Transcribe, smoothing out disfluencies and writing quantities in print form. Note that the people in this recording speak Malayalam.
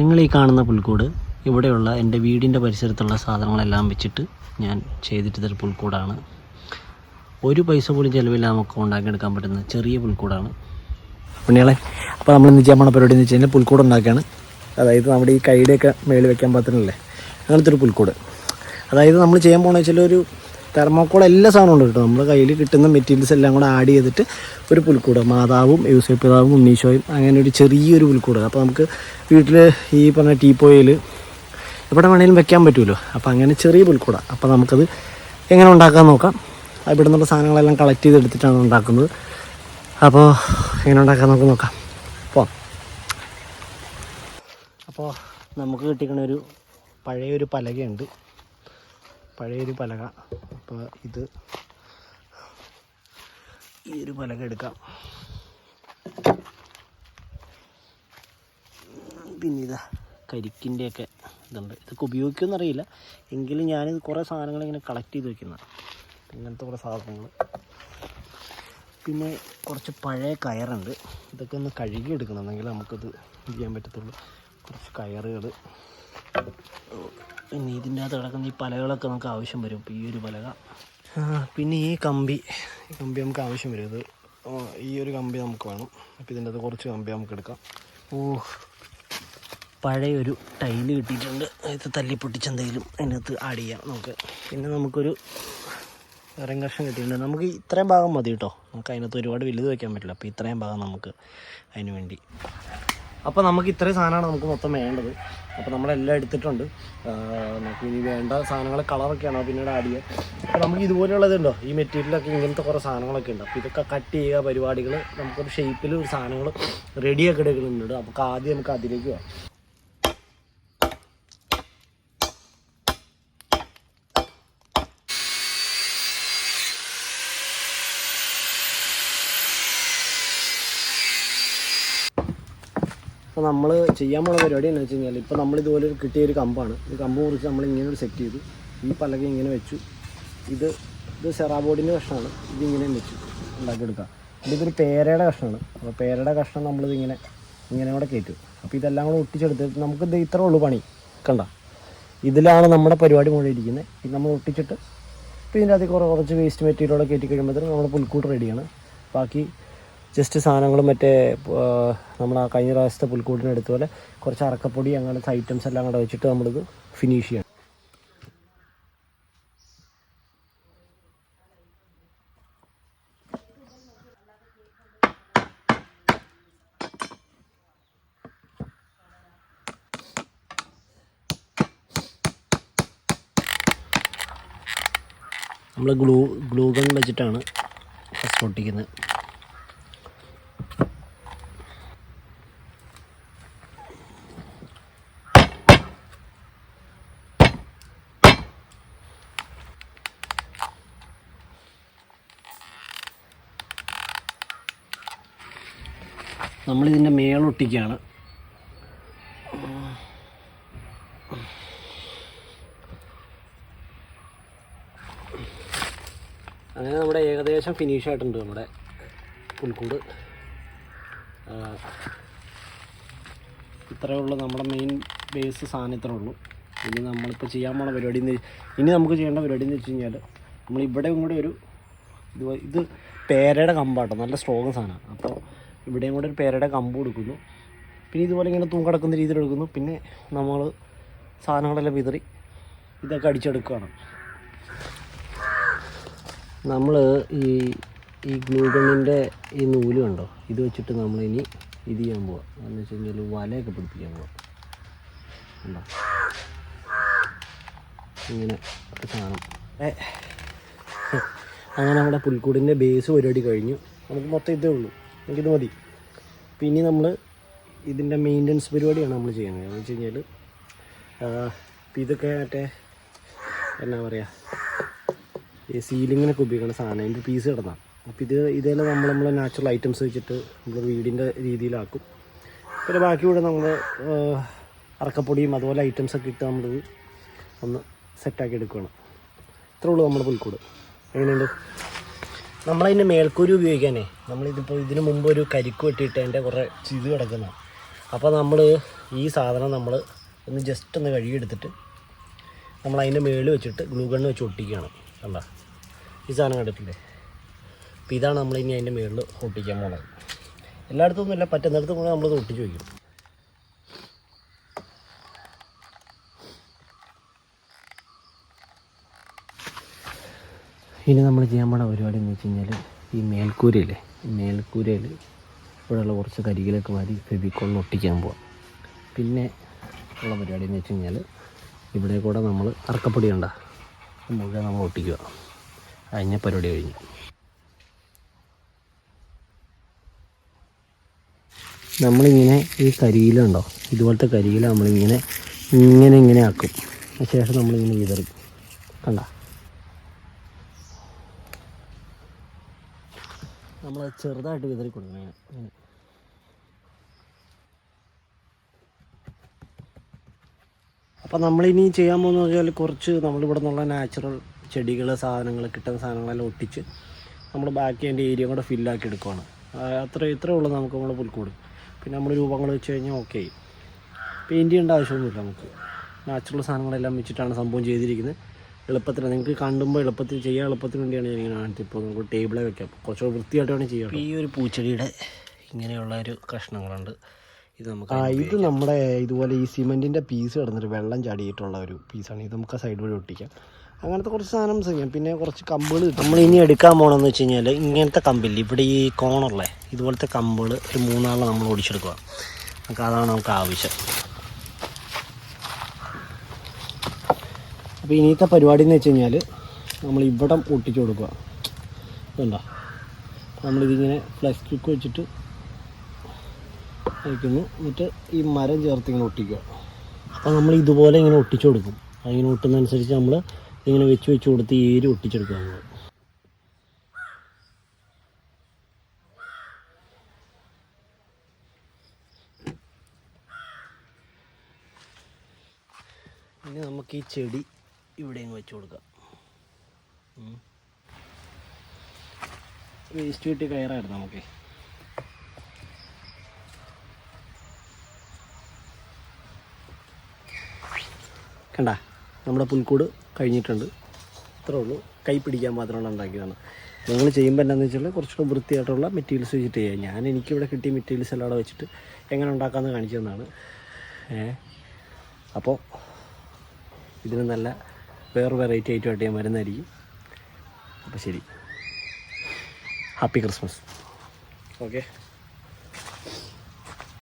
നിങ്ങൾ ഈ കാണുന്ന പുൽക്കൂട് ഇവിടെയുള്ള എൻ്റെ വീടിൻ്റെ പരിസരത്തുള്ള സാധനങ്ങളെല്ലാം വെച്ചിട്ട് ഞാൻ ചെയ്തിട്ടൊരു പുൽക്കൂടാണ്. ഒരു പൈസ പോലും ചിലവില്ല നമുക്ക് ഉണ്ടാക്കിയെടുക്കാൻ പറ്റുന്ന ചെറിയ പുൽക്കൂടാണ്. പുണ്യാളെ, അപ്പോൾ നമ്മൾ ഇന്ന് ചെയ്യാൻ പോണ പരിപാടി എന്ന് വെച്ച് കഴിഞ്ഞാൽ പുൽക്കൂട് ഉണ്ടാക്കുകയാണ്. അതായത് നമ്മുടെ ഈ കൈയുടെയൊക്കെ മേളിൽ വെക്കാൻ പറ്റുന്നില്ലേ, അങ്ങനത്തെ ഒരു പുൽക്കൂട്. അതായത് നമ്മൾ ചെയ്യാൻ പോകുന്ന വെച്ചാൽ ഒരു തെർമോക്കോൾ എല്ലാ സാധനവും ഉണ്ട് കേട്ടോ. നമ്മുടെ കയ്യിൽ കിട്ടുന്ന മെറ്റീരിയൽസ് എല്ലാം കൂടെ ആഡ് ചെയ്തിട്ട് ഒരു പുൽക്കൂട്, മാതാവും യൂസഫിതാവും ഉണ്ണീശോയും, അങ്ങനെ ഒരു ചെറിയൊരു പുൽക്കൂട്. അപ്പോൾ നമുക്ക് വീട്ടിൽ ഈ പറഞ്ഞ ടീപ്പോയിൽ എവിടെ വേണമെങ്കിലും വെക്കാൻ പറ്റുമല്ലോ. അപ്പോൾ അങ്ങനെ ചെറിയ പുൽക്കൂടാണ്. അപ്പോൾ നമുക്കത് എങ്ങനെ ഉണ്ടാക്കാൻ നോക്കാം. ഇവിടെ നിന്നുള്ള സാധനങ്ങളെല്ലാം കളക്ട് ചെയ്തെടുത്തിട്ടാണ് ഉണ്ടാക്കുന്നത്. അപ്പോൾ എങ്ങനെ ഉണ്ടാക്കാൻ നമുക്ക് നോക്കാം. അപ്പോൾ നമുക്ക് കിട്ടിയിരിക്കുന്ന ഒരു പഴയൊരു പലകയുണ്ട്, പഴയൊരു പലക. അപ്പോൾ ഈ ഒരു പലക എടുക്കാം. പിന്നെ ഇതാ കരിക്കിൻ്റെയൊക്കെ ഇതുണ്ട്. ഇതൊക്കെ ഉപയോഗിക്കുമെന്നറിയില്ല, എങ്കിലും ഞാനിത് കുറേ സാധനങ്ങളിങ്ങനെ കളക്ട് ചെയ്ത് വെക്കുന്നതാണ്. ഇങ്ങനത്തെ കുറേ സാധനങ്ങൾ. പിന്നെ കുറച്ച് പഴയ കയറുണ്ട്. ഇതൊക്കെ ഒന്ന് കഴുകി എടുക്കണം, എന്നെങ്കിൽ നമുക്കത് ചെയ്യാൻ പറ്റത്തുള്ളൂ. കുറച്ച് കയറുകൾ, പിന്നെ ഇതിൻ്റെ അകത്ത് കിടക്കുന്ന ഈ പലകളൊക്കെ നമുക്ക് ആവശ്യം വരും. ഇപ്പോൾ ഈ ഒരു പലക, പിന്നെ ഈ കമ്പി നമുക്ക് ആവശ്യം വരും. ഇത് ഈ ഒരു കമ്പി നമുക്ക് വേണം. അപ്പോൾ ഇതിൻ്റെ അകത്ത് കുറച്ച് കമ്പി നമുക്ക് എടുക്കാം. പഴയൊരു ടൈല് കിട്ടിയിട്ടുണ്ട്. ഇത് തല്ലിപ്പൊട്ടിച്ചെന്തെങ്കിലും അതിനകത്ത് ആഡ് ചെയ്യാം നമുക്ക്. പിന്നെ നമുക്കൊരു കഷ്ണം കിട്ടിയിട്ടുണ്ട്. നമുക്ക് ഇത്രയും ഭാഗം മതി കേട്ടോ. നമുക്ക് അതിനകത്ത് ഒരുപാട് വലുത് വയ്ക്കാൻ പറ്റില്ല. അപ്പോൾ ഇത്രയും ഭാഗം നമുക്ക് അതിന് വേണ്ടി. അപ്പോൾ നമുക്ക് ഇത്രയും സാധനമാണ് നമുക്ക് മൊത്തം വേണ്ടത്. അപ്പോൾ നമ്മളെല്ലാം എടുത്തിട്ടുണ്ട്. നമുക്ക് ഇനി വേണ്ട സാധനങ്ങൾ കളറൊക്കെയാണ് പിന്നീട് ആഡ് ചെയ്യുക. അപ്പോൾ നമുക്ക് ഇതുപോലെയുള്ളതുണ്ടോ, ഈ മെറ്റീരിയലൊക്കെ ഇങ്ങനത്തെ കുറേ സാധനങ്ങളൊക്കെ ഉണ്ട്. അപ്പോൾ ഇതൊക്കെ കട്ട് ചെയ്യുക പരിപാടികൾ, നമുക്കൊരു ഷേപ്പിൽ ഒരു സാധനങ്ങൾ റെഡിയാക്കി എടുക്കുന്നുണ്ട്. അപ്പോൾ ആദ്യം നമുക്ക് അതിലേക്ക് പോകാം. അപ്പോൾ നമ്മൾ ചെയ്യാൻ പോകുന്ന പരിപാടി എന്ന് വെച്ച് കഴിഞ്ഞാൽ, ഇപ്പോൾ നമ്മളിതുപോലെ കിട്ടിയൊരു കമ്പാണ്. ഈ കമ്പ് മുറിച്ച് നമ്മളിങ്ങനെ ഒരു സെറ്റ് ചെയ്തു. ഈ പലക ഇങ്ങനെ വെച്ചു. ഇത് സെറാബോർഡിൻ്റെ കഷ്ണമാണ്. ഇതിങ്ങനെയും വെച്ചു ഉണ്ടാക്കിയെടുക്കാം. ഇതൊരു പേരയുടെ കഷ്ണമാണ്. അപ്പോൾ പേരയുടെ കഷ്ണം നമ്മളിതിങ്ങനെ കൂടെ കയറ്റും. അപ്പോൾ ഇതെല്ലാം കൂടെ ഒട്ടിച്ചെടുത്ത് നമുക്കിത് ഇത്രേ ഉള്ളൂ പണി. കണ്ട, ഇതിലാണ് നമ്മുടെ പരിപാടി മുഴുവൻ ഇരിക്കുന്നത്. ഇത് നമ്മൾ ഒട്ടിച്ചിട്ട് ഇപ്പോൾ ഇതിൻ്റെ അതിൽ കുറച്ച് വേസ്റ്റ് മെറ്റീരിയലോടെ കയറ്റി കഴിയുമ്പോഴത്തേക്കും നമ്മുടെ പുൽക്കൂട് റെഡിയാണ്. ബാക്കി ജസ്റ്റ് സാധനങ്ങളും മറ്റേ നമ്മൾ ആ കഴിഞ്ഞ പ്രാവശ്യത്തെ പുൽക്കൂടിന് എടുത്ത പോലെ കുറച്ച് അറക്കപ്പൊടി അങ്ങനത്തെ ഐറ്റംസ് എല്ലാം കൂടെ വെച്ചിട്ട് നമ്മളിത് ഫിനിഷ് ചെയ്യണം. നമ്മൾ ഗ്ലൂ ഗൺ വെച്ചിട്ടാണ് ഫസ്റ്റ് ഒട്ടിക്കുന്നത്. നമ്മളിതിൻ്റെ മേളൊട്ടിക്കുകയാണ്. അങ്ങനെ നമ്മുടെ ഏകദേശം ഫിനിഷ് ആയിട്ടുണ്ട് നമ്മുടെ പുൽക്കൂട്. ഇത്രയേ ഉള്ളൂ നമ്മുടെ മെയിൻ ബേസ് സാധനം, ഇത്രേ ഉള്ളൂ. ഇനി നമ്മളിപ്പോൾ ചെയ്യാൻ പോണ പരിപാടി നമുക്ക് ചെയ്യേണ്ട പരിപാടി എന്ന് വെച്ച് കഴിഞ്ഞാൽ, നമ്മളിവിടെയും കൂടെ ഇത് പേരയുടെ കമ്പാട്ടോ, നല്ല സ്ട്രോങ് സാധനമാണ്. അപ്പോൾ ഇവിടെയും കൂടെ ഒരു പേരയുടെ കമ്പ് കൊടുക്കുന്നു. പിന്നെ ഇതുപോലെ ഇങ്ങനെ തൂങ്ങിടക്കുന്ന രീതിയിൽ എടുക്കുന്നു. പിന്നെ നമ്മൾ സാധനങ്ങളെല്ലാം വിതറി ഇതൊക്കെ അടിച്ചെടുക്കുകയാണ്. നമ്മൾ ഈ ഗ്ലൂ ഗണ്ണിൻ്റെ ഈ നൂല് കണ്ടോ, ഇത് വെച്ചിട്ട് നമ്മളിനി ഇത് ചെയ്യാൻ പോവാം. എന്ന് വെച്ച് കഴിഞ്ഞാൽ വലയൊക്കെ പിടിപ്പിക്കാൻ പോവാം. ഉണ്ടോ ഇങ്ങനെ സാധനം. അങ്ങനെ നമ്മുടെ പുൽക്കൂടിൻ്റെ ബേസ് പരിപാടി കഴിഞ്ഞു. നമുക്ക് മൊത്തം ഇതേ ഉള്ളൂ, എനിക്കിത് മതി. പിന്നെ നമ്മൾ ഇതിൻ്റെ മെയിൻ്റനൻസ് പരിപാടിയാണ് നമ്മൾ ചെയ്യുന്നത്. എന്ന് വെച്ച് കഴിഞ്ഞാൽ ഇതൊക്കെ മറ്റേ എന്നാ പറയുക, ഈ സീലിങ്ങിനൊക്കെ ഉപയോഗിക്കുന്ന സാധനം, അതിൻ്റെ പീസ് കിടന്നാണ്. അപ്പോൾ ഇതെല്ലാം നമ്മൾ നാച്ചുറൽ ഐറ്റംസ് വെച്ചിട്ട് നമ്മൾ വീടിൻ്റെ രീതിയിലാക്കും. പിന്നെ ബാക്കി കൂടെ നമ്മൾ അറക്കപ്പൊടിയും അതുപോലെ ഐറ്റംസൊക്കെ ഇട്ട് നമ്മളിത് ഒന്ന് സെറ്റാക്കി എടുക്കുകയാണ്. ഇത്രേ ഉള്ളൂ നമ്മുടെ പുൽക്കൂട്. എങ്ങനെയുണ്ട്? നമ്മളതിൻ്റെ മേൽക്കൂരി ഉപയോഗിക്കാനേ നമ്മളിതിപ്പോൾ ഇതിന് മുമ്പ് ഒരു കരിക്ക് വെട്ടിയിട്ട് അതിൻ്റെ കുറേ ചിത് കിടക്കുന്നതാണ്. അപ്പോൾ നമ്മൾ ഈ സാധനം നമ്മൾ ഒന്ന് ജസ്റ്റ് ഒന്ന് കഴുകിയെടുത്തിട്ട് നമ്മൾ അതിൻ്റെ മേളിൽ വെച്ചിട്ട് ഗ്ലൂ ഗണ്ണ് വെച്ച് ഒട്ടിക്കുകയാണ്. കണ്ടാ ഈ സാധനം കണ്ടിട്ടില്ലേ? അപ്പോൾ ഇതാണ് നമ്മൾ ഇനി അതിൻ്റെ മേളിൽ ഒട്ടിക്കാൻ പോകുന്നത്. എല്ലായിടത്തൊന്നുമില്ല, പറ്റുന്നിടത്തും കൂടെ നമ്മളത് ഒട്ടിച്ച് വയ്ക്കും. ഇനി നമ്മൾ ചെയ്യാൻ പോണ പരിപാടി എന്ന് വെച്ച് കഴിഞ്ഞാൽ ഈ മേൽക്കൂരയില്ലേ, മേൽക്കൂരയിൽ ഇവിടെയുള്ള കുറച്ച് കരികിലൊക്കെ മാറി ഫെവിക്കോളിൽ ഒട്ടിക്കാൻ പോവാം. പിന്നെ ഉള്ള പരിപാടി എന്ന് വെച്ച് കഴിഞ്ഞാൽ ഇവിടെ കൂടെ നമ്മൾ അറക്കപ്പൊടി കണ്ട മുഴുവൻ നമ്മൾ ഒട്ടിക്കുക. കഴിഞ്ഞ പരിപാടി കഴിഞ്ഞു. നമ്മളിങ്ങനെ ഈ കരിയിലുണ്ടോ, ഇതുപോലത്തെ കരിയില നമ്മളിങ്ങനെ ഇങ്ങനെ ആക്കും. ശേഷം നമ്മളിങ്ങനെ വിതറും. കണ്ട നമ്മൾ ചെറുതായിട്ട് വിതറി കൊടുക്കണം ഇങ്ങനെ. അപ്പോൾ നമ്മളിനി ചെയ്യാൻ പോകുന്നത് വെച്ചാൽ കുറച്ച് നമ്മളിവിടെ നിന്നുള്ള നാച്ചുറൽ ചെടികൾ, സാധനങ്ങൾ, കിട്ടുന്ന സാധനങ്ങളെല്ലാം ഒട്ടിച്ച് നമ്മൾ ബാക്കി അതിൻ്റെ ഏരിയ കൂടെ ഫില്ലാക്കി എടുക്കുകയാണ്. ഇത്രേ ഉള്ളൂ നമുക്ക് നമ്മുടെ പുൽക്കൂട്. പിന്നെ നമ്മൾ രൂപങ്ങൾ വെച്ച് കഴിഞ്ഞാൽ ഓക്കെ. പെയിൻറ്റ് ചെയ്യേണ്ട ആവശ്യമൊന്നുമില്ല. നമുക്ക് നാച്ചുറൽ സാധനങ്ങളെല്ലാം വെച്ചിട്ടാണ് സംഭവം ചെയ്തിരിക്കുന്നത്. എളുപ്പത്തിൽ നിങ്ങൾക്ക് കാണുമ്പോൾ എളുപ്പത്തിൽ ചെയ്യാൻ എളുപ്പത്തിന് വേണ്ടിയാണ് ഞാനിങ്ങനെ കാണിച്ചത്. ഇപ്പോൾ നമുക്ക് ടേബിളെ വെക്കാം, കുറച്ചുകൂടെ വൃത്തിയായിട്ട് വേണം ചെയ്യാം. ഈ ഒരു പൂച്ചെടിയുടെ ഇങ്ങനെയുള്ള ഒരു കഷ്ണങ്ങളുണ്ട്. ഇത് നമുക്ക് ഇത് നമ്മുടെ ഇതുപോലെ ഈ സിമെൻറ്റിൻ്റെ പീസ് കിടന്നിട്ട് വെള്ളം ചാടിയിട്ടുള്ള ഒരു പീസാണ്. ഇത് നമുക്ക് ആ സൈഡ് വഴി ഒട്ടിക്കാം. അങ്ങനത്തെ കുറച്ച് സാധനം ചെയ്യാം. പിന്നെ കുറച്ച് കമ്പുകൾ നമ്മൾ ഇനി എടുക്കാൻ പോകണമെന്ന് വെച്ച് കഴിഞ്ഞാൽ ഇങ്ങനത്തെ കമ്പില്ല, ഇവിടെ ഈ കോണുള്ള ഇതുപോലത്തെ കമ്പുകൾ ഒരു 3 നമ്മൾ ഓടിച്ചെടുക്കുക. നമുക്ക് അതാണ് നമുക്ക് ആവശ്യം. അപ്പോൾ ഇനിയത്തെ പരിപാടി എന്ന് വെച്ച് കഴിഞ്ഞാൽ നമ്മൾ ഇവിടെ ഒട്ടിച്ചു കൊടുക്കുക. ഇതുണ്ടോ, നമ്മളിതിങ്ങനെ ഫ്ലെക്സ് ക്ലിക്ക് വെച്ചിട്ട് വയ്ക്കുന്നു. എന്നിട്ട് ഈ മരം ചേർത്ത് ഇങ്ങനെ ഒട്ടിക്കുക. അപ്പോൾ നമ്മൾ ഇതുപോലെ ഇങ്ങനെ ഒട്ടിച്ചു കൊടുക്കും. അതിങ്ങനെ ഒട്ടുന്നതനുസരിച്ച് നമ്മൾ ഇങ്ങനെ വെച്ച് കൊടുത്ത് ഈ ഏരി ഒട്ടിച്ചെടുക്കുക. നമ്മൾ ഇനി നമുക്ക് ഈ ചെടി ഇവിടെ വെച്ച് കൊടുക്കാം. വേസ്റ്റ് കിട്ടിയ കയറായിരുന്നു നമുക്ക്. കണ്ട നമ്മുടെ പുൽക്കൂട് കഴിഞ്ഞിട്ടുണ്ട്. ഇത്രേ ഉള്ളൂ. കൈ പിടിക്കാൻ മാത്രമാണ് ഉണ്ടാക്കിയതാണ്. നിങ്ങൾ ചെയ്യുമ്പോൾ എന്താണെന്ന് വെച്ചാൽ കുറച്ചുകൂടെ വൃത്തിയായിട്ടുള്ള മെറ്റീരിയൽസ് വെച്ചിട്ട് ചെയ്യാം. എനിക്കിവിടെ കിട്ടിയ മെറ്റീരിയൽസ് എല്ലാം അവിടെ വെച്ചിട്ട് എങ്ങനെ ഉണ്ടാക്കാമെന്ന് കാണിച്ചു തന്നാണ്. അപ്പോൾ ഇതിന് നല്ല വേറെ വെറൈറ്റി ആയിട്ട് ഞാൻ വരുന്നതായിരിക്കും. അപ്പോൾ ശരി, ഹാപ്പി ക്രിസ്മസ്. ഓക്കെ.